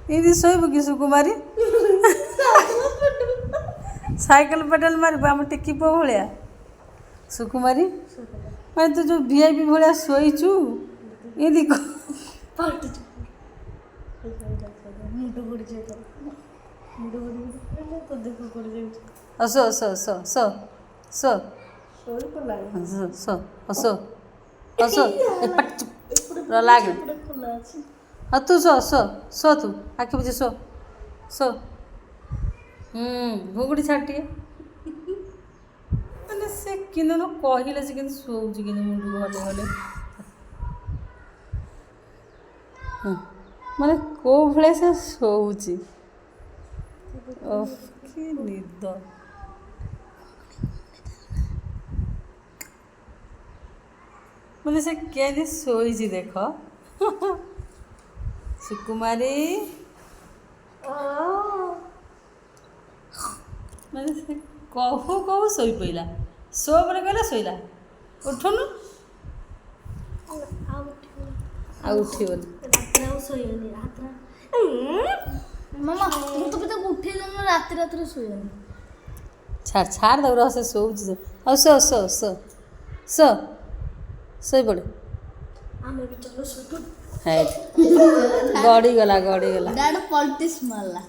ଏମିତି ଶୋଇବୁ କି ସୁକୁମାରୀ? ସାଇକେଲ ପେଡାଲ ମାରିବୁ ଆମ ଟିକି ପୁଅ ଭଳିଆ। ସୁକୁମାରୀ ମାନେ ତୁ ଯେଉଁ VIP ଭଳିଆ ଶୋଇଛୁ ଏମିତି ଶୋ ଶୋ ଶୋ ଶୋ ଶୋ ଶୋ ଶୋ ଲାଗେ। ହଁ ତୁ ଶୋ ଶୋ ଶୋ ତୁ ଆଖି ବୁଝି ଶୋ ଶୋ। ଘୁଙ୍ଗୁଡ଼ି ଛାଡ଼ ଟିକେ। ମାନେ ସେ କିନ୍ତୁ କହିଲେ ସେ କିନ୍ତୁ ଶୋଉଛି କିନ୍ତୁ ମୁଣ୍ଡକୁ ହଲେଇ ହଲେଇ। ମାନେ କେଉଁ ଭଳିଆ ସେ ଶୋଉଛି। ଓଃ କି ନିଦ। ମାନେ ସେ କେମିତି ଶୋଇଛି ଦେଖ। ସୁକୁମାରୀ ମାନେ ସେ କହୁ କହୁ ଶୋଇପଇଲା। ଶୋ ବୋଲି କହିଲା ଶୋଇଲା। ଉଠୁନୁ ଆଉ ଉଠିବନି। ରାତିରେ ଶୋଇବନି। ଛାଡ଼ ଛାଡ଼ ତାକୁ ରହ ସେ ଶୋଉଛି ସେ। ଆଉ ଶୋ ଶୋ ଶୋ ଶୋ ଶୋଇପଡ଼। ଗଡ଼ିଗଲା ଗଡ଼ିଗଲା। ପଲିଟିକ୍ସ ମାରିଲା।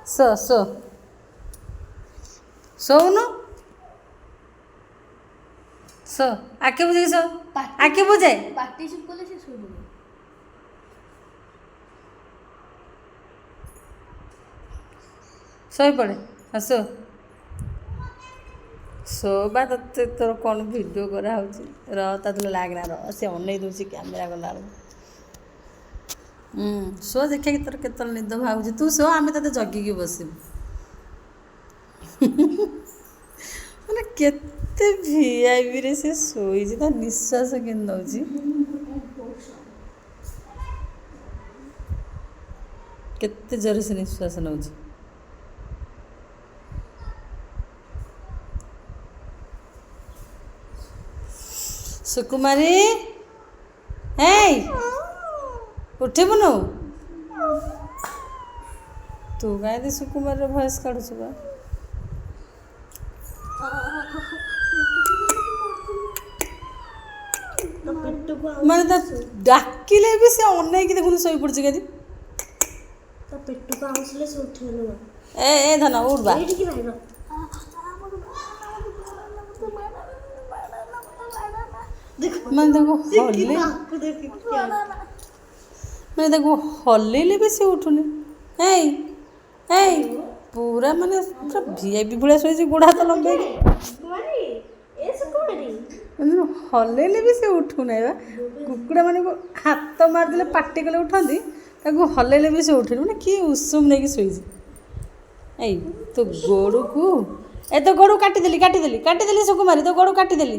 ଶୋ ଶୋ ଶୋଉନୁ ଶୋ ଆଖି ବୁଝିକି ଶୋ। ଆଖି ବୁଝେ। ପାଟି ଚୁପ କଲେ ସେ ଶୋଇବ। ଶୋଇପଡ଼େ ଶୋ ଶୋ ବା ତୋତେ ତୋର କ'ଣ ଭିଡ଼ିଓ କରାହେଉଛି। ତା ଦେହରେ ଲାଗନା ସେ ଅନେଇ ଦେଉଛି କ୍ୟାମେରା ଗଲାବେଳକୁ। ଶୋ ଦେଖିବା ତୋର କେତେବେଳେ ନିଦ ଭାବୁଛି। ତୁ ଶୋ ଆମେ ତୋତେ ଜଗିକି ବସିବୁ। ମାନେ କେତେ VIPରେ ସେ ଶୋଇଛି। ତା ନିଶ୍ୱାସ କେମିତି ନେଉଛି। କେତେ ଜୋରରେ ସେ ନିଶ୍ୱାସ ନେଉଛି। ସୁକୁମାରୀ ହେଇ ଉଠିବୁନୁ। ତୁ କାହିଁକି ସୁକୁମାରୀର ଭଏସ୍ କାଢ଼ୁଛୁ ବା। ମାନେ ତା ଡାକିଲେ ବି ସେ ଅନେଇକି ଦେଖୁନୁ ଶୋଇପଡ଼ୁଛି କେମିତି। ତା ପେଟକୁ ଆଉଁସିଲେ ସେ ଉଠିବନି। ଏ ଧନ ଉଠ ବା। ମାନେ ତାକୁ ହଲେଇଲେ ବି ସେ ଉଠୁନି। ଏଇ ଏଇ ପୁରା ମାନେ ପୁରା VIP ଭଳିଆ ଶୋଇଛି। ଗୋଡ଼ ହାତ ଲମ୍ବେଇକି ହଲେଇଲେ ବି ସେ ଉଠୁନାହିଁ ବା। କୁକୁଡ଼ା ମାନଙ୍କୁ ହାତ ମାରିଦେଲେ ପାଟି କଲେ ଉଠନ୍ତି। ତାକୁ ହଲେଇଲେ ବି ସେ ଉଠୁନି। ମାନେ କି ଉଷୁମ ନେଇକି ଶୋଇଛି। ଏଇ ତୋ ଗୋଡ଼କୁ ତୋ ଗୋଡ଼କୁ କାଟିଦେଲି ସୁକୁମାରୀ। ତୋ ଗୋଡ଼ କାଟିଦେଲି।